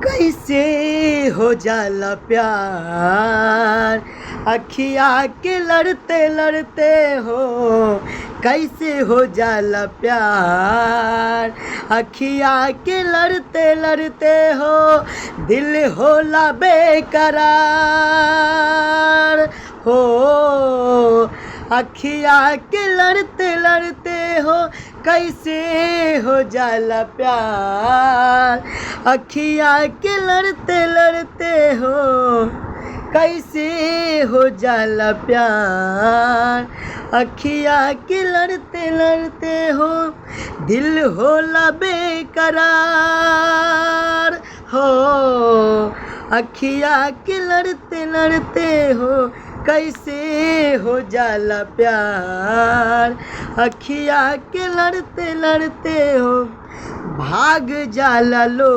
कैसे हो जाला प्यार अखिया के लड़ते लड़ते हो। कैसे हो जाला प्यार अखिया के लड़ते लड़ते हो। दिल होला बेकरार हो। अखिया के लड़ते लड़ते हो। कैसे हो जाला प्यार अखिया के लड़ते लड़ते हो। कैसे हो जाला प्यार अखिया के लड़ते लड़ते हो। दिल होला बेकरार हो। अखिया के लड़ते लड़ते हो। कैसे हो जाला प्यार अखिया के लड़ते लड़ते हो। भाग जाला लो।